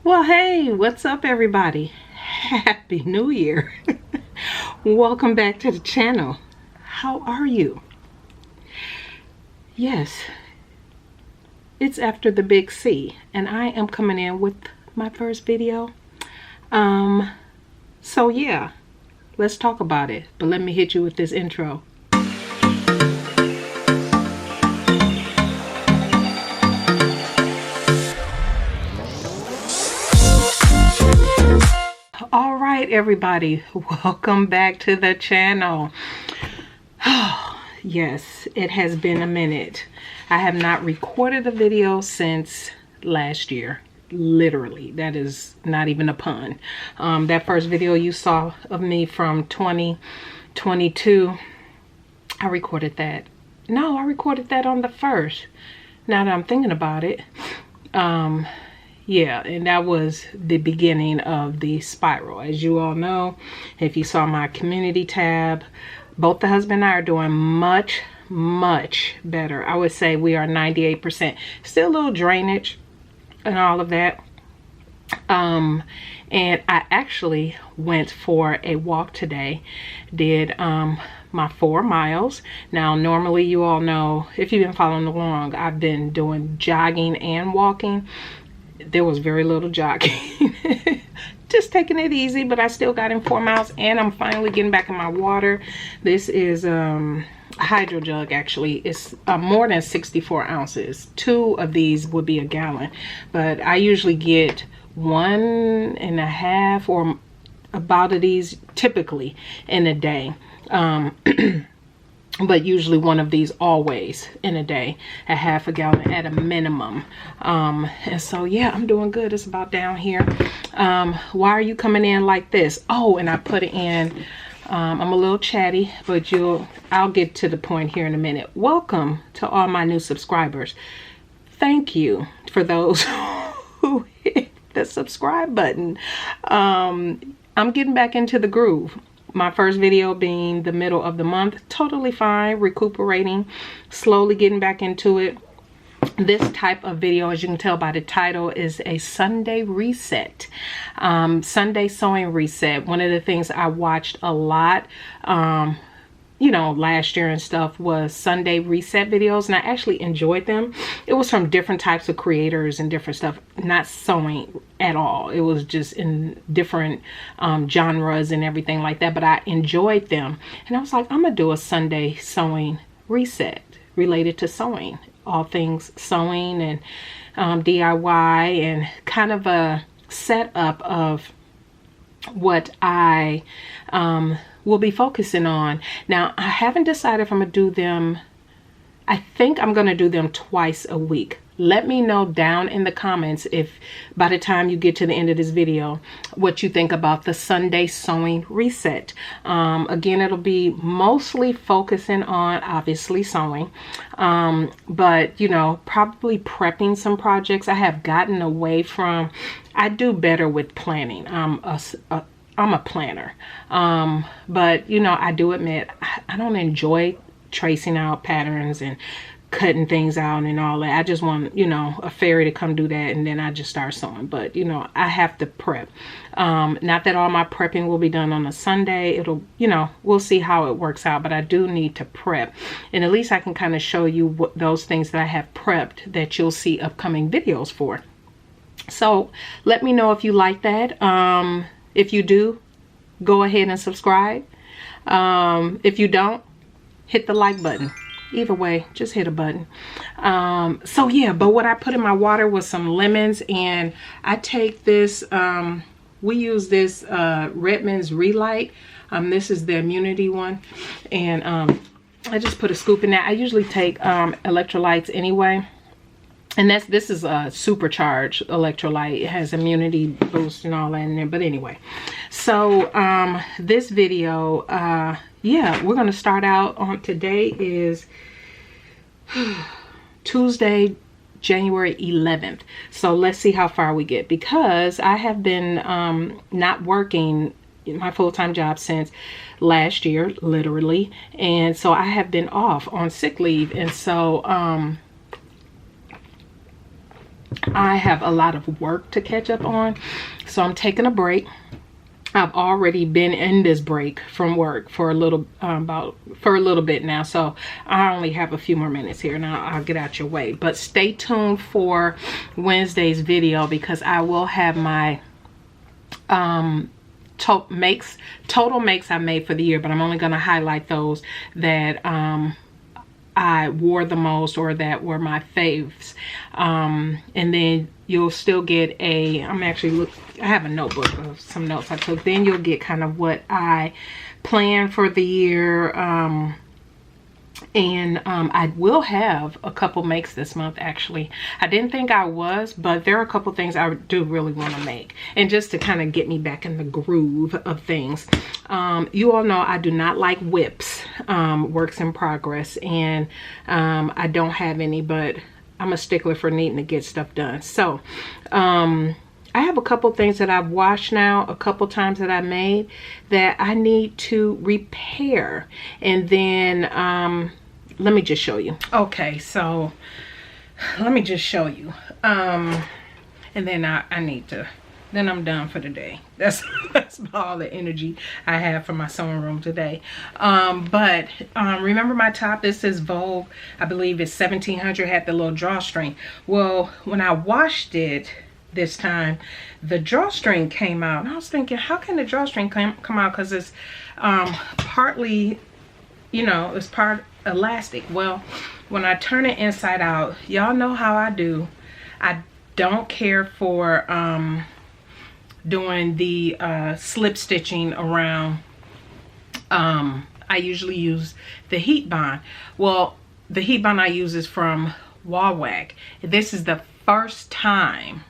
Well, hey, what's up, everybody? Happy New Year. Welcome back to the channel. How are you? Yes, it's after the big C, and I am coming in with my first video. So yeah, let's talk about it. But let me hit you with this intro. All right, everybody, welcome back to the channel. Oh, yes, it has been a minute. I have not recorded a video since last year. Literally, that is not even a pun. That first video you saw of me from 2022, I recorded that. No, I recorded that on the 1st. Now that I'm thinking about it. Yeah, and that was the beginning of the spiral. As you all know, if you saw my community tab, both the husband and I are doing much better. I would say we are 98%. Still a little drainage and all of that. And I actually went for a walk today. Did my 4 miles. Now, normally you all know, if you've been following along, I've been doing jogging and walking. There was very little jogging. Just taking it easy, but I still got in 4 miles, and I'm finally getting back in my water. This is a hydro jug. Actually, it's more than 64 ounces. 2 of these would be a gallon, but I usually get 1.5 or about of these typically in a day. But usually one of these always in a day, a half a gallon at a minimum. And so yeah, I'm doing good. It's about down here. Why are you coming in like this? Oh, and I put it in, I'm a little chatty, but I'll get to the point here in a minute. Welcome to all my new subscribers. Thank you for those who hit the subscribe button. I'm getting back into the groove. My first video being the middle of the month, totally fine, recuperating, slowly getting back into it. This type of video, as you can tell by the title, is a Sunday reset, Sunday sewing reset. One of the things I watched a lot, you know, last year and stuff, was Sunday reset videos, and I actually enjoyed them. It was from different types of creators and different stuff, not sewing at all. It was just in different genres and everything like that, but I enjoyed them. And I was like, I'm gonna do a Sunday sewing reset related to sewing, all things sewing and DIY, and kind of a setup of what I will be focusing on. Now, I haven't decided if I'm gonna do them. I think I'm gonna do them twice a week. Let me know down in the comments, if by the time you get to the end of this video, what you think about the Sunday sewing reset. Again, it'll be mostly focusing on obviously sewing, but you know, probably prepping some projects. I have gotten away from, I do better with planning. I'm a planner, but you know, I do admit I don't enjoy tracing out patterns and cutting things out and all that. I just want, you know, a fairy to come do that, and then I just start sewing. But you know, I have to prep. Not that all my prepping will be done on a Sunday. It'll, you know, we'll see how it works out, but I do need to prep, and at least I can kind of show you what those things that I have prepped that you'll see upcoming videos for. So let me know if you like that. If you do, go ahead and subscribe. If you don't, hit the like button. Either way, just hit a button. So yeah, but what I put in my water was some lemons, and I take this, we use this Redmond's Relight. This is the immunity one, and I just put a scoop in that. I usually take electrolytes anyway. And this is a supercharged electrolyte. It has immunity boost and all that in there. But anyway, so this video, yeah, we're going to start out on, today is Tuesday, January 11th. So let's see how far we get, because I have been not working my full-time job since last year, literally. And so I have been off on sick leave. And so I have a lot of work to catch up on, so I'm taking a break. I've already been in this break from work for a little bit now, so I only have a few more minutes here, and I'll get out your way. But stay tuned for Wednesday's video, because I will have my total makes I made for the year, but I'm only going to highlight those that I wore the most, or that were my faves. And then you'll still get a, I have a notebook of some notes I took. Then you'll get kind of what I planned for the year. I will have a couple makes this month, actually. I didn't think I was, but there are a couple things I do really want to make. And just to kind of get me back in the groove of things. You all know I do not like whips, works in progress. And I don't have any, but I'm a stickler for needing to get stuff done. So, I have a couple things that I've washed now, a couple times that I made, that I need to repair. And then let me just show you. Okay, so let me just show you. And then I need to, then I'm done for the day. That's all the energy I have for my sewing room today. But remember my top, this is Vogue, I believe it's 1700, had the little drawstring. Well, when I washed it this time, the drawstring came out, and I was thinking, how can the drawstring come out? Because it's partly, you know, it's part elastic. Well, when I turn it inside out, y'all know how I do. I don't care for doing the slip stitching around. I usually use the heat bond. Well, the heat bond I use is from Wawak. This is the first time,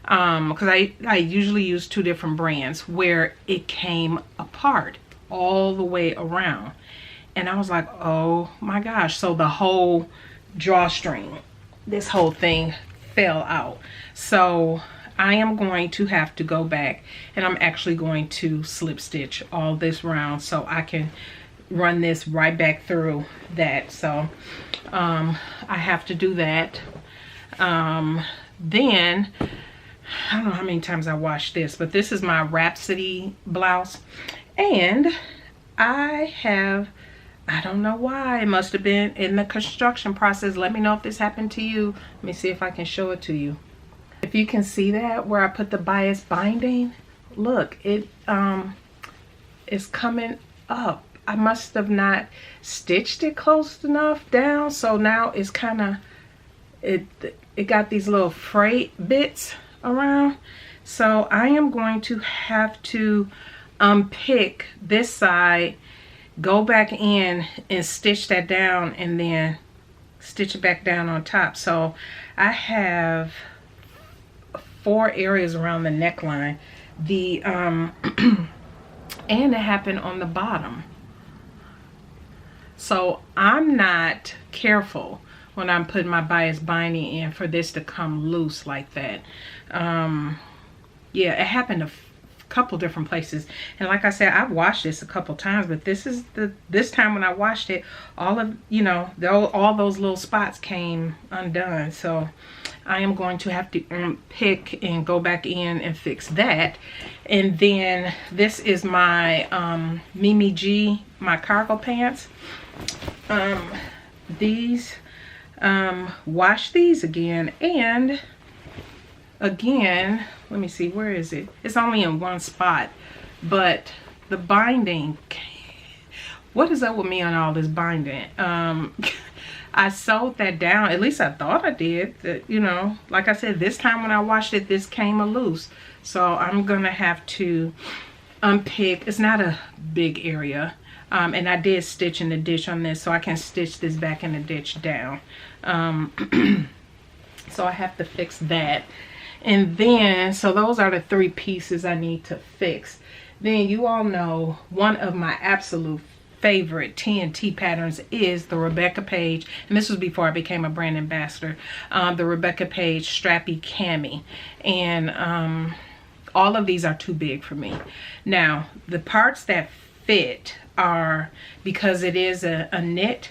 because I usually use two different brands, where it came apart all the way around. And I was like, oh my gosh. So the whole drawstring, this whole thing fell out. So I am going to have to go back, and I'm actually going to slip stitch all this round so I can run this right back through that. So I have to do that. Then I don't know how many times I washed this, but this is my Rhapsody blouse, and I don't know why, it must have been in the construction process. Let me know if this happened to you. Let me see if I can show it to you. If you can see that where I put the bias binding, look, it is coming up. I must have not stitched it close enough down, so now it's kind of, it got these little frayed bits around. So I am going to have to unpick this side, go back in and stitch that down, and then stitch it back down on top. So I have 4 areas around the neckline. The and it happened on the bottom. So I'm not careful when I'm putting my bias binding in for this to come loose like that. Yeah, it happened a couple different places, and like I said, I've washed this a couple times, but this time when I washed it, all of, you know, all those little spots came undone. So I am going to have to pick and go back in and fix that. And then this is my Mimi G, my cargo pants. These wash these again, and again, let me see, where is it? It's only in one spot, but the binding, what is up with me on all this binding? I sewed that down, at least I thought I did, you know, like I said, this time when I washed it, this came loose. So I'm gonna have to unpick. It's not a big area, and I did stitch in the ditch on this, so I can stitch this back in the ditch down. So I have to fix that. And then, so those are the 3 pieces I need to fix. Then you all know one of my absolute favorite TNT patterns is the Rebecca Page, and this was before I became a brand ambassador, the Rebecca Page Strappy Cami. And all of these are too big for me. Now, the parts that fit are, because it is a knit,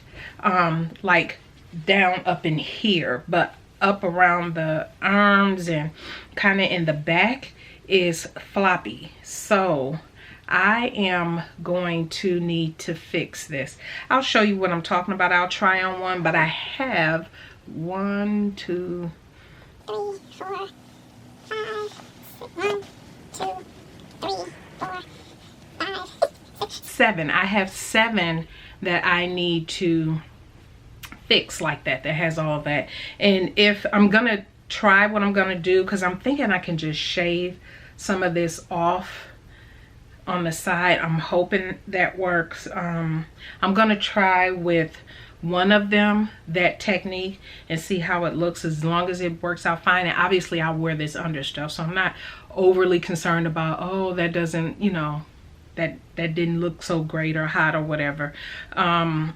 like down up in here, but up around the arms and kind of in the back is floppy. So I am going to need to fix this. I'll show you what I'm talking about. I'll try on one, but I have 1, 2, 3, 4, 5, 1, 2, 3, 4, 5, 6, 7. I have 7 that I need to fix like that has all that. And if I'm gonna try what I'm gonna do, because I'm thinking I can just shave some of this off on the side. I'm hoping that works. I'm gonna try with one of them, that technique, and see how it looks. As long as it works out fine, and obviously I'll wear this under stuff, so I'm not overly concerned about, oh, that doesn't, you know, that didn't look so great or hot or whatever. I'm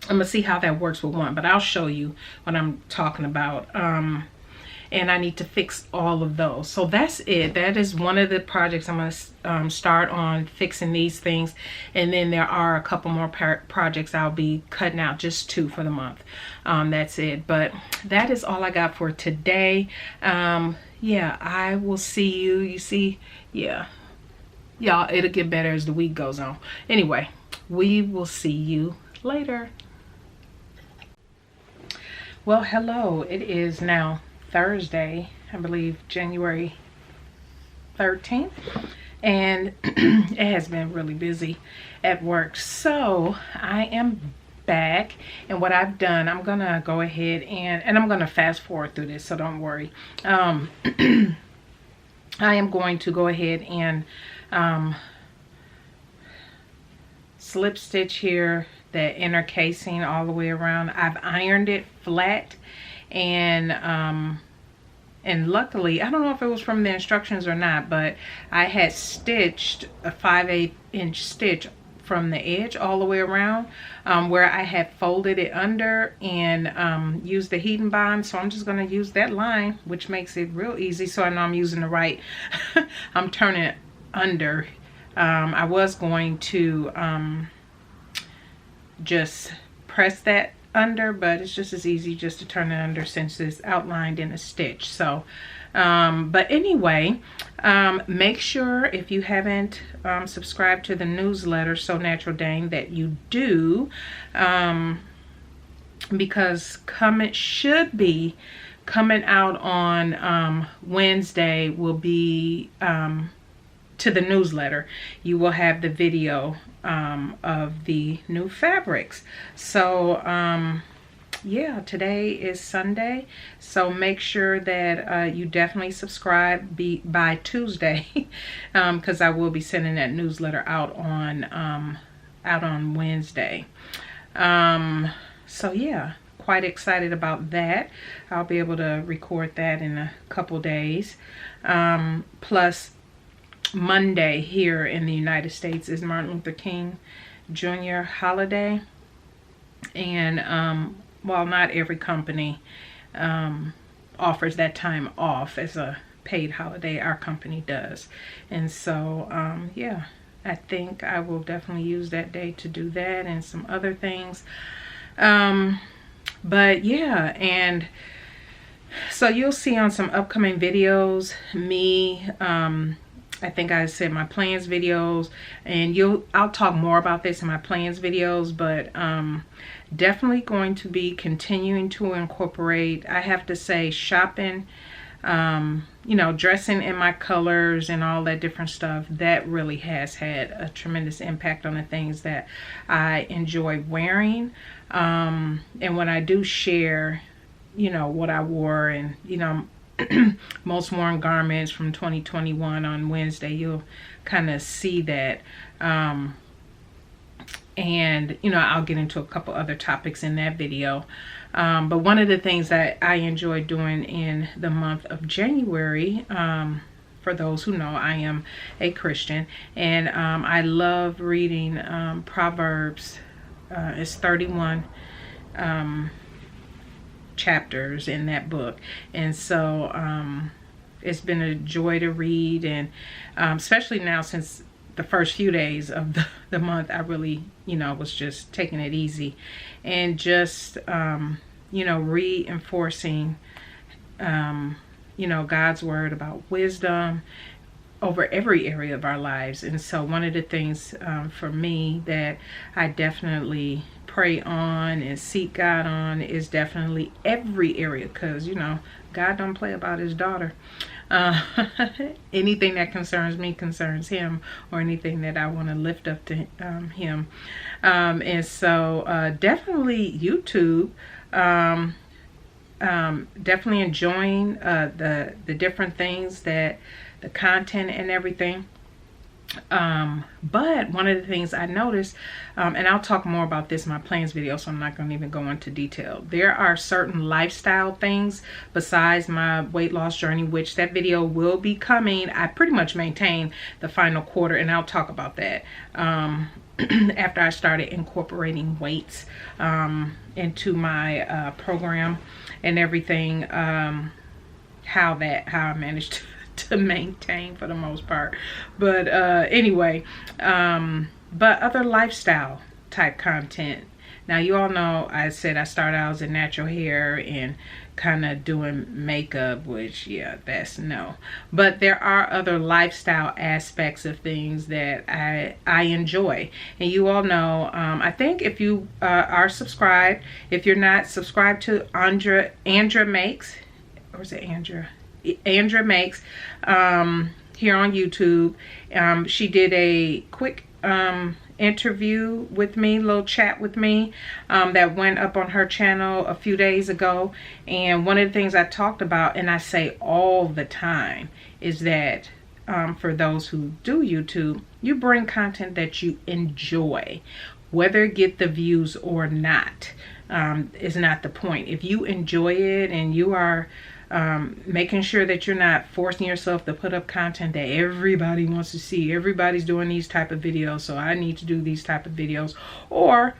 gonna see how that works with one, but I'll show you what I'm talking about. And I need to fix all of those. So that's it. That is one of the projects I'm gonna start on, fixing these things. And then there are a couple more projects I'll be cutting out, just 2 for the month. That's it. But that is all I got for today. Yeah, I will see you. You see, yeah. Y'all, it'll get better as the week goes on. Anyway, we will see you later. Well, hello. It is now Thursday, I believe January 13th, and it has been really busy at work. So I am back, and what I've done, I'm gonna go ahead and I'm gonna fast forward through this, so don't worry. I am going to go ahead and slip stitch here the inner casing all the way around. I've ironed it flat, and luckily, I don't know if it was from the instructions or not, but I had stitched a 5/8 inch stitch from the edge all the way around, where I had folded it under and used the heat and bond. So I'm just going to use that line, which makes it real easy, so I know I'm using the right I'm turning it under. I was going to just press that under, but it's just as easy just to turn it under since it's outlined in a stitch. So but anyway, make sure if you haven't subscribed to the newsletter, So NaturalDane, that you do, because should be coming out on Wednesday will be to the newsletter. You will have the video of the new fabrics. So yeah, today is Sunday, so make sure that you definitely subscribe by Tuesday, because I will be sending that newsletter out on Wednesday. So yeah, quite excited about that. I'll be able to record that in a couple days. Plus Monday here in the United States is Martin Luther King Jr. holiday, and while not every company offers that time off as a paid holiday, our company does. And so yeah, I think I will definitely use that day to do that and some other things. But yeah, and so you'll see on some upcoming videos me, I think I said my plans videos, and I'll talk more about this in my plans videos, but definitely going to be continuing to incorporate, I have to say, shopping, you know, dressing in my colors and all that different stuff. That really has had a tremendous impact on the things that I enjoy wearing. And when I do share, you know, what I wore and, you know, most worn garments from 2021 on Wednesday, you'll kind of see that. And you know, I'll get into a couple other topics in that video. But one of the things that I enjoy doing in the month of January, for those who know, I am a Christian, and I love reading Proverbs. It's 31 chapters in that book, and so it's been a joy to read, and especially now since the first few days of the month, I really, you know, was just taking it easy and just you know, reinforcing, you know, God's word about wisdom over every area of our lives. And so one of the things for me that I definitely pray on and seek God on is definitely every area, because, you know, God don't play about his daughter. Anything that concerns me concerns him, or anything that I want to lift up to him. And so definitely YouTube. Definitely enjoying the different things, that the content and everything. But one of the things I noticed, and I'll talk more about this in my plans video, so I'm not going to even go into detail. There are certain lifestyle things besides my weight loss journey, which that video will be coming. I pretty much maintain the final quarter, and I'll talk about that after I started incorporating weights into my program and everything, how I managed to maintain for the most part. But anyway, but other lifestyle type content. Now, you all know I said I started out as a natural hair and kind of doing makeup, which, yeah, that's no. But there are other lifestyle aspects of things that I enjoy. And you all know, I think if you are subscribed, if you're not subscribed to Andra Makes, or is it Andra? Andra Makes here on YouTube. She did a quick interview with me, little chat with me, that went up on her channel a few days ago. And one of the things I talked about, and I say all the time, is that for those who do YouTube, you bring content that you enjoy. Whether it get the views or not is not the point. If you enjoy it and you are making sure that you're not forcing yourself to put up content that everybody wants to see. Everybody's doing these type of videos, so I need to do these type of videos. Or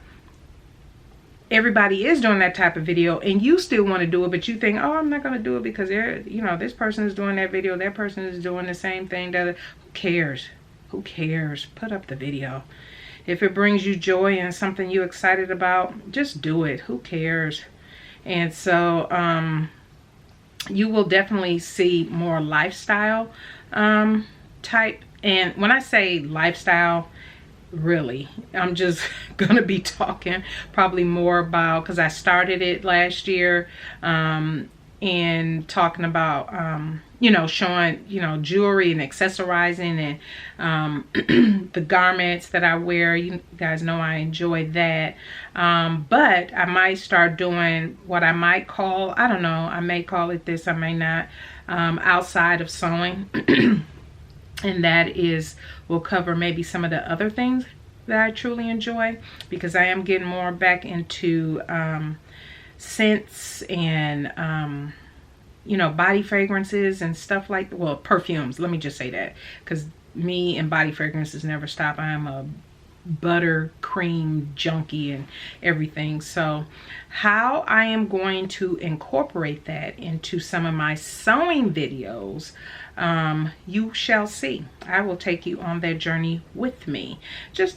everybody is doing that type of video and you still want to do it, but you think, oh, I'm not going to do it because you know, this person is doing that video, that person is doing the same thing. Who cares? Who cares? Put up the video. If it brings you joy and something you're excited about, just do it. Who cares? And so you will definitely see more lifestyle type. And when I say lifestyle, really, I'm just gonna be talking probably more about, because I started it last year, and talking about you know, showing, you know, jewelry and accessorizing and the garments that I wear. You guys know I enjoy that. But I might start doing what I might call, I don't know, I may call it this, I may not, outside of sewing. And that will cover maybe some of the other things that I truly enjoy, because I am getting more back into scents and you know, body fragrances and stuff like, well, perfumes, let me just say that, because me and body fragrances never stop. I am a buttercream junkie and everything. So how I am going to incorporate that into some of my sewing videos, you shall see. I will take you on that journey with me, just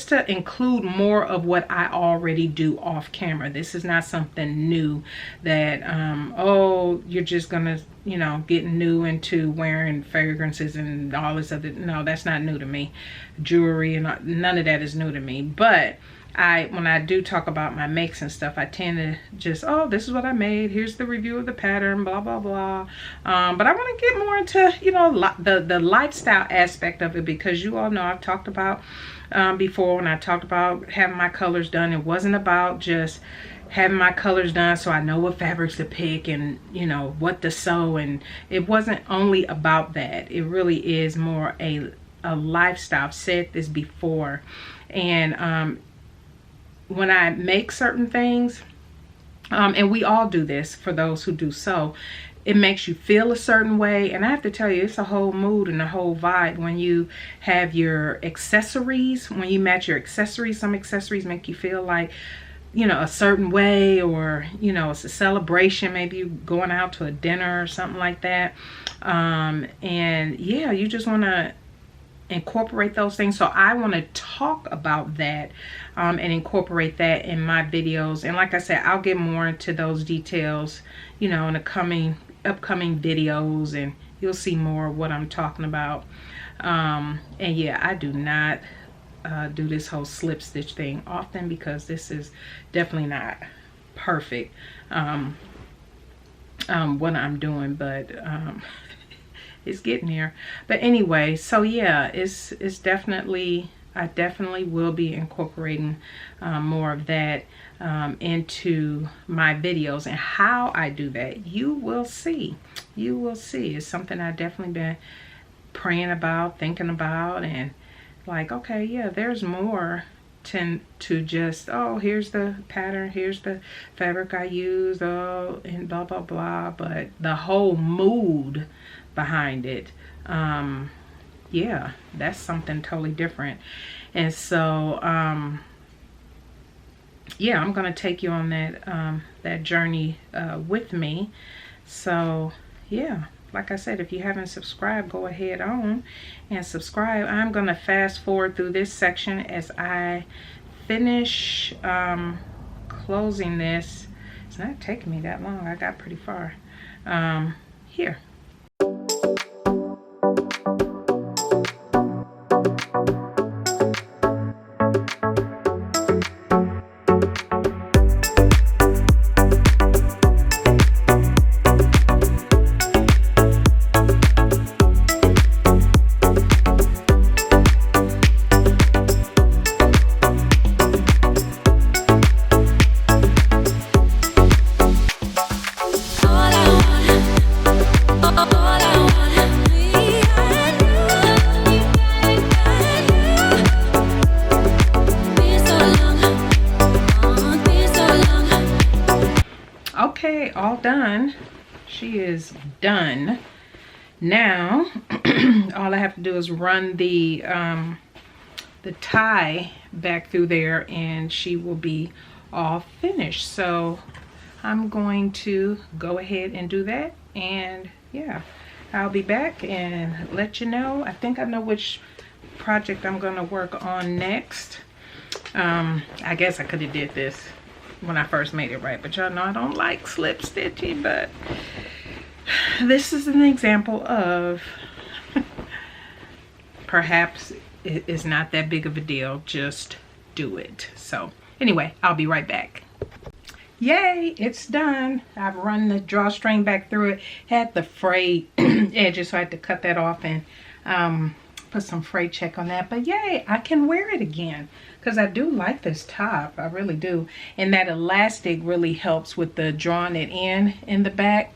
to include more of what I already do off camera. This is not something new that, oh, you're just gonna, you know, get new into wearing fragrances and all this other. No, that's not new to me. Jewelry and none of that is new to me. But when I do talk about my makes and stuff, I tend to just, oh, this is what I made. Here's the review of the pattern, blah, blah, blah. But I want to get more into, you know, the lifestyle aspect of it, because you all know I've talked about before, when I talked about having my colors done, it wasn't about just having my colors done so I know what fabrics to pick and, you know, what to sew. And it wasn't only about that. It really is more a lifestyle. I've said this before. And when I make certain things, and we all do this for those who do sew, it makes you feel a certain way. And I have to tell you, it's a whole mood and a whole vibe when you have your accessories. When you match your accessories, some accessories make you feel like, you know, a certain way, or, you know, it's a celebration, maybe you going out to a dinner or something like that. And yeah, you just want to incorporate those things. So I want to talk about that and incorporate that in my videos. And like I said, I'll get more into those details, you know, in the upcoming videos, and you'll see more of what I'm talking about. And yeah, I do not do this whole slip stitch thing often because this is definitely not perfect what I'm doing, but it's getting there. But anyway, so yeah, it's definitely, I definitely will be incorporating more of that into my videos. And how I do that, you will see. You will see. It's something I've definitely been praying about, thinking about, and like, okay, yeah, there's more to just, oh, here's the pattern, here's the fabric I used, oh, and blah blah blah. But the whole mood behind it, yeah, that's something totally different. And so yeah, I'm gonna take you on that that journey with me. So yeah, like I said, if you haven't subscribed, go ahead on and subscribe. I'm gonna fast forward through this section as I finish closing this. It's not taking me that long. I got pretty far here. Okay, all done. She is done. Now, all I have to do is run the tie back through there and she will be all finished. So I'm going to go ahead and do that, and yeah, I'll be back and let you know. I think I know which project I'm gonna work on next. I guess I could have did this when I first made it, right? But y'all know I don't like slip stitching, but this is an example of perhaps it is not that big of a deal. Just do it. So anyway, I'll be right back. Yay, it's done. I've run the drawstring back through it. Had the frayed edges, so I had to cut that off and put some fray check on that. But yay, I can wear it again because I do like this top. I really do. And that elastic really helps with the drawing it in the back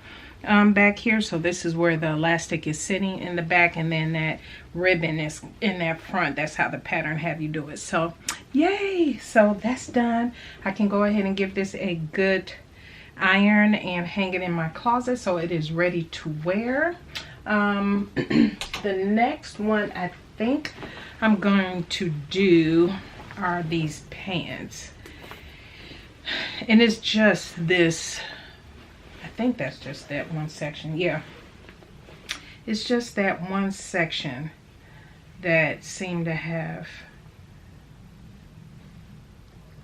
here. So this is where the elastic is sitting in the back, and then that ribbon is in that front. That's how the pattern have you do it. So yay, so that's done. I can go ahead and give this a good iron and hang it in my closet so it is ready to wear. The next one I think I'm going to do are these pants, and it's just this, I think that's just that one section. Yeah, it's just that one section that seemed to have,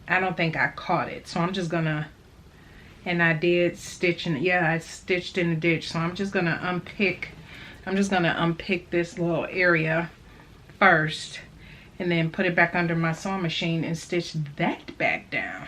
I don't think I caught it, so I'm just gonna, and I did stitch in, yeah, I stitched in the ditch, so I'm just gonna unpick this little area first and then put it back under my sewing machine and stitch that back down.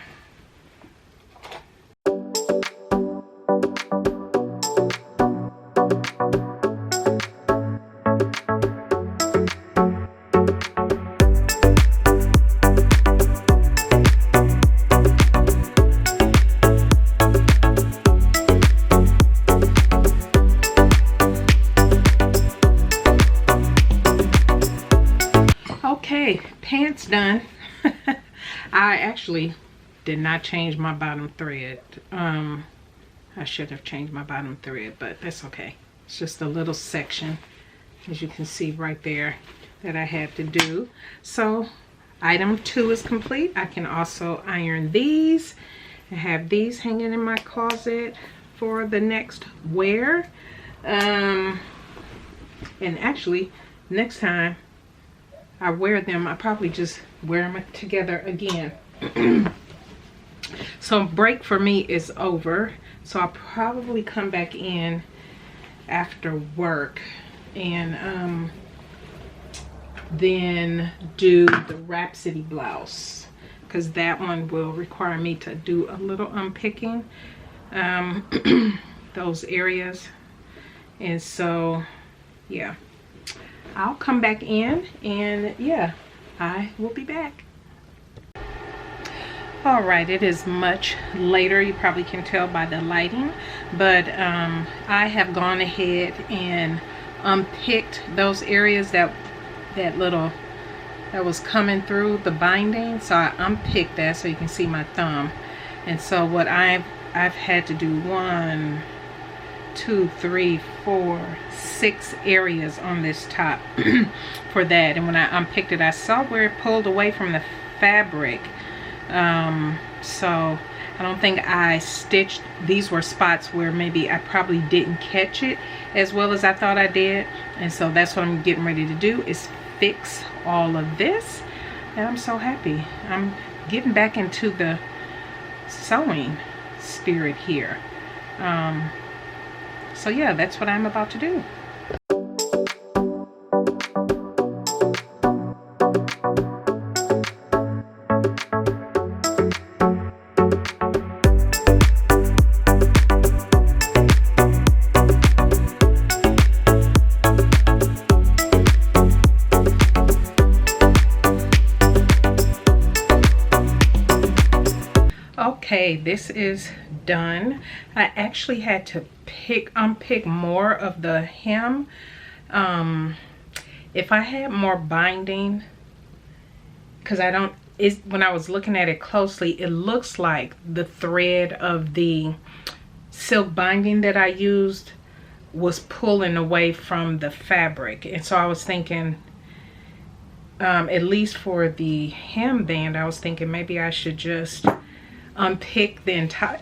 Okay, pants done. I actually did not change my bottom thread. I should have changed my bottom thread, but that's okay. It's just a little section, as you can see right there, that I had to do. So item 2 is complete. I can also iron these. I have these hanging in my closet for the next wear. And actually, next time I wear them, I probably just wear them together again. So break for me is over, so I'll probably come back in after work and then do the Rhapsody blouse, because that one will require me to do a little unpicking those areas. And so yeah, I'll come back in and yeah, I will be back. All right, it is much later, you probably can tell by the lighting, but I have gone ahead and unpicked those areas that was coming through the binding. So I unpicked that so you can see my thumb. And so what I've had to do 1, 2, 3, 4, 6 areas on this top for that. And when I unpicked it, I saw where it pulled away from the fabric. So I don't think I stitched. These were spots where maybe I probably didn't catch it as well as I thought I did. And so that's what I'm getting ready to do, is fix all of this. And I'm so happy. I'm getting back into the sewing spirit here. So yeah, that's what I'm about to do. Okay, this is done. I actually had to unpick more of the hem. If I had more binding, because when I was looking at it closely, it looks like the thread of the silk binding that I used was pulling away from the fabric. And so I was thinking, at least for the hem band, I was thinking maybe I should just unpick the entire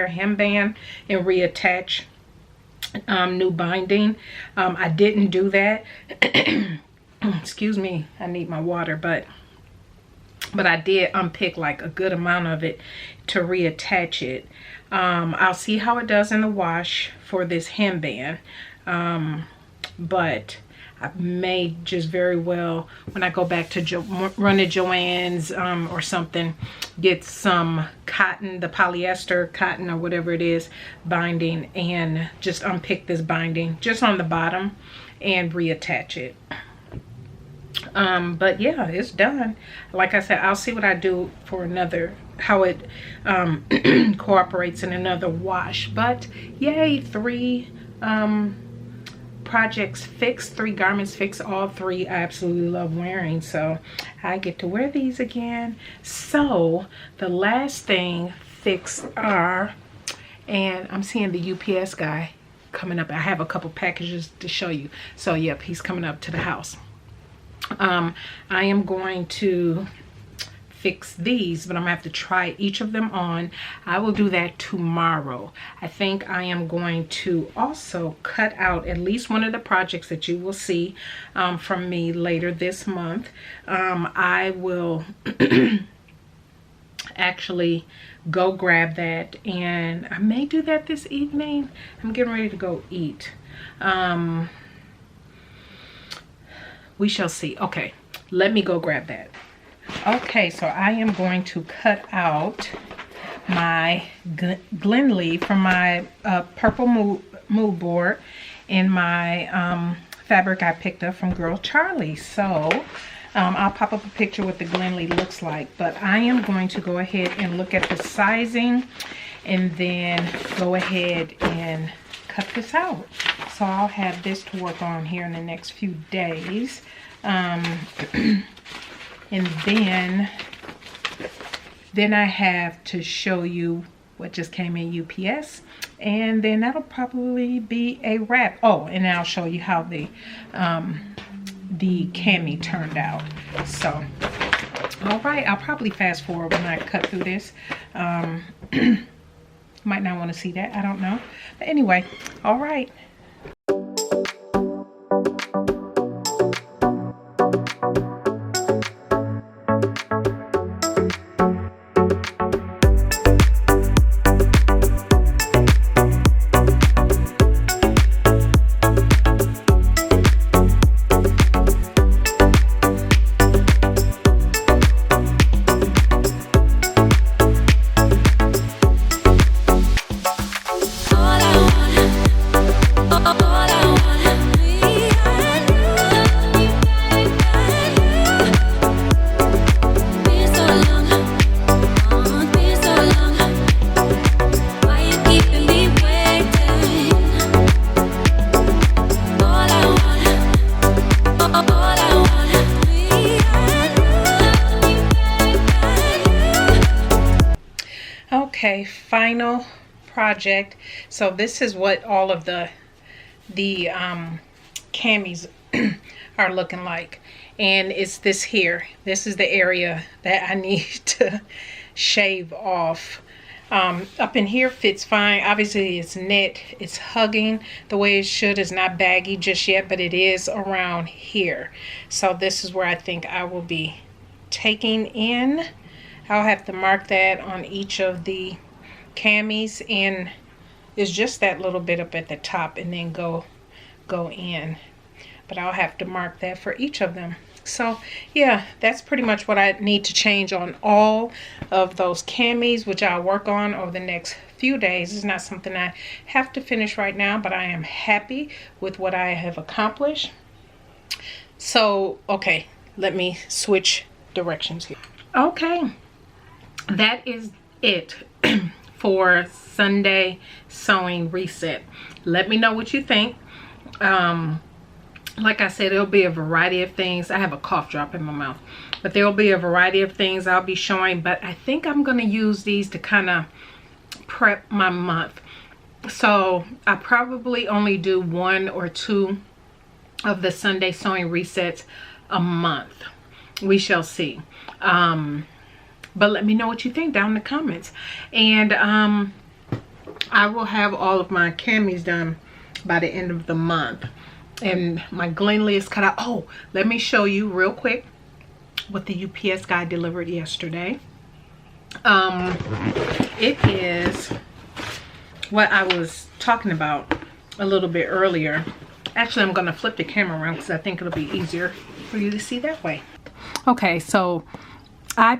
hemband and reattach new binding. I didn't do that. Excuse me, I need my water, but I did unpick like a good amount of it to reattach it. I'll see how it does in the wash for this hemband, but I may just very well, when I go back to run to Joann's or something, get some cotton, the polyester cotton or whatever it is, binding, and just unpick this binding just on the bottom and reattach it. But yeah, it's done. Like I said, I'll see what I do for another, how it cooperates in another wash. But yay, 3 projects fixed, 3 garments fixed, all 3 I absolutely love wearing, so I get to wear these again. So the last thing fixed are, and I'm seeing the UPS guy coming up. I have a couple packages to show you, so yep, he's coming up to the house. I am going to fix these, but I'm gonna have to try each of them on. I will do that tomorrow. I think I am going to also cut out at least one of the projects that you will see from me later this month. I will actually go grab that, and I may do that this evening. I'm getting ready to go eat. We shall see. Okay, let me go grab that. Okay, so I am going to cut out my Glen leaf from my purple mood board in my fabric I picked up from Girl Charlie. So I'll pop up a picture what the Glen leaf looks like, but I am going to go ahead and look at the sizing and then go ahead and cut this out. So I'll have this to work on here in the next few days. And then I have to show you what just came in UPS, and then that'll probably be a wrap. Oh, and I'll show you how the cami turned out. So all right, I'll probably fast forward when I cut through this. Might not want to see that, I don't know, but anyway, all right. final project. So this is what all of the camis are looking like, and it's this here. This is the area that I need to shave off. Up in here fits fine. Obviously it's knit, it's hugging the way it should. It's not baggy just yet, but it is around here. So this is where I think I will be taking in. I'll have to mark that on each of the camis, and it's just that little bit up at the top and then go in. But I'll have to mark that for each of them. So yeah, that's pretty much what I need to change on all of those camis, which I'll work on over the next few days. It's not something I have to finish right now, but I am happy with what I have accomplished. So okay, let me switch directions here. Okay, that is it for Sunday sewing reset. Let me know what you think. Like I said, it'll be a variety of things. I have a cough drop in my mouth, but there'll be a variety of things I'll be showing, but I think I'm going to use these to kind of prep my month. So I probably only do 1 or 2 of the Sunday sewing resets a month. We shall see. But let me know what you think down in the comments. And I will have all of my camis done by the end of the month. And my Glenley is cut out. Oh, let me show you real quick what the UPS guy delivered yesterday. It is what I was talking about a little bit earlier. Actually, I'm going to flip the camera around because I think it'll be easier for you to see that way. Okay, so I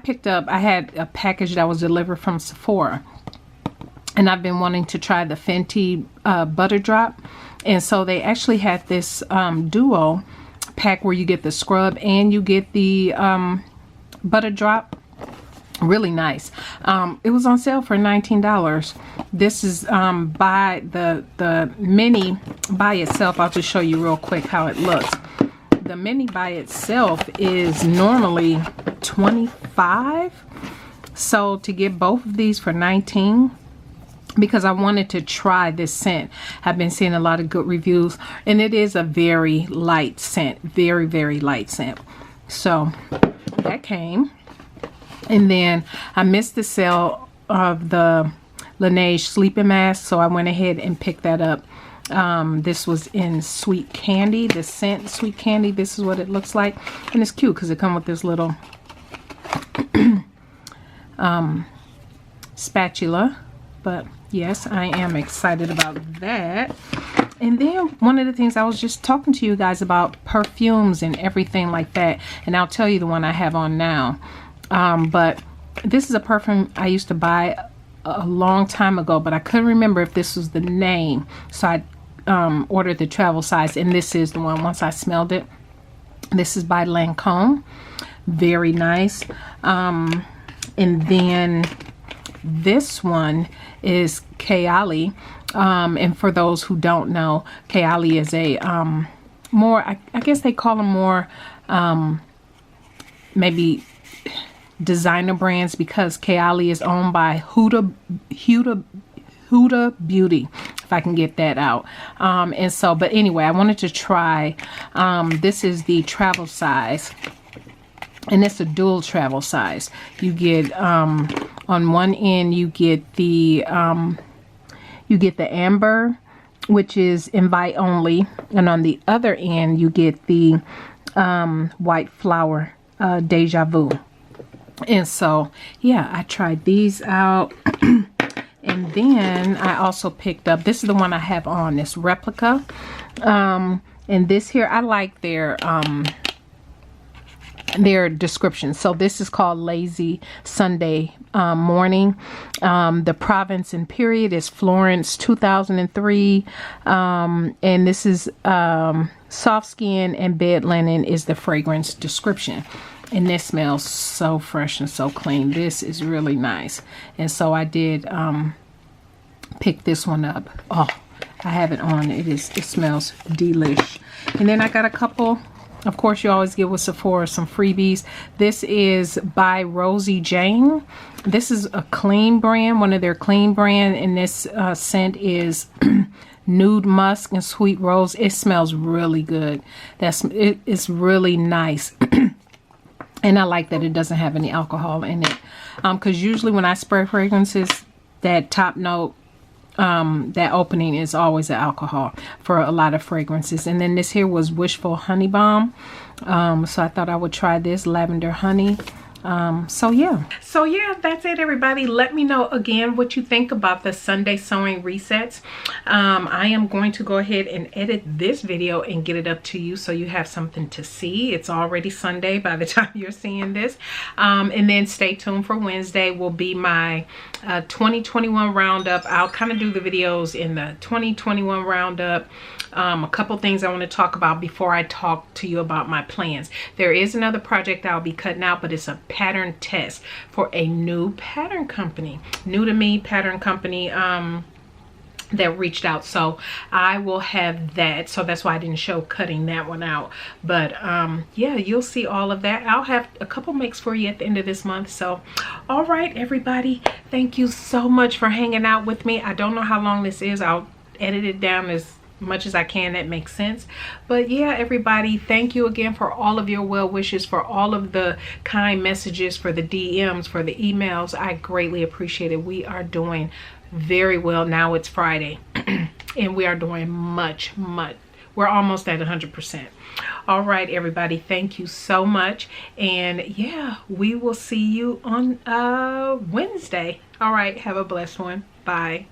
had a package that was delivered from Sephora, and I've been wanting to try the Fenty Butter Drop. And so they actually had this duo pack where you get the scrub and you get the butter drop. Really nice. It was on sale for $19. This is by the mini by itself. I'll just show you real quick how it looks. The mini by itself is normally $25. So to get both of these for $19, because I wanted to try this scent. I've been seeing a lot of good reviews, and it is a very light scent. Very, very light scent. So that came. And then I missed the sale of the Laneige sleeping mask, so I went ahead and picked that up. This was in Sweet Candy. The scent Sweet Candy. This is what it looks like. And it's cute because it comes with this little spatula. But yes, I am excited about that. And then one of the things I was just talking to you guys about, perfumes and everything like that. And I'll tell you the one I have on now. But this is a perfume I used to buy a long time ago, but I couldn't remember if this was the name. So I ordered the travel size, and this is the one. Once I smelled it, this is by Lancome. Very nice. And then this one is Kayali. And for those who don't know, Kayali is a more, I guess they call them more maybe designer brands, because Kayali is owned by Huda Beauty, if I can get that out. And so, but anyway, I wanted to try, this is the travel size, and it's a dual travel size. You get, on one end, you get the amber, which is invite only. And on the other end, you get the, white flower, deja vu. And so, yeah, I tried these out. And then I also picked up, this is the one I have on, this replica. And this here, I like their description. So this is called Lazy Sunday Morning. The province and period is Florence 2003. And this is soft skin, and bed linen is the fragrance description. And this smells so fresh and so clean. This is really nice. And so I did pick this one up. Oh, I have it on. It smells delish. And then I got a couple Of course, you always get with Sephora some freebies. This is by Rosie Jane. This is a clean brand, one of their clean brand, and this scent is Nude Musk and Sweet Rose. It smells really good. It's really nice. And I like that it doesn't have any alcohol in it. Because usually when I spray fragrances, that top note, that opening is always the alcohol for a lot of fragrances. And then this here was Wishful Honey Bomb. So I thought I would try this lavender honey. So yeah, that's it, everybody. Let me know again what you think about the Sunday sewing resets. I am going to go ahead and edit this video and get it up to you so you have something to see. It's already Sunday by the time you're seeing this. And then stay tuned for Wednesday will be my 2021 roundup. I'll kind of do the videos in the 2021 roundup. A couple things I want to talk about before I talk to you about my plans. There is another project I'll be cutting out, but it's a pattern test for a new pattern company, new to me pattern company that reached out. So I will have that. So that's why I didn't show cutting that one out. But yeah, you'll see all of that. I'll have a couple makes for you at the end of this month. So all right, everybody, thank you so much for hanging out with me. I don't know how long this is. I'll edit it down as much as I can that makes sense. But yeah, everybody, thank you again for all of your well wishes, for all of the kind messages, for the DMs, for the emails. I greatly appreciate it. We are doing very well. Now it's Friday and we are doing much. We're almost at 100%. All right, everybody, thank you so much. And yeah, we will see you on Wednesday. All right, have a blessed one. Bye.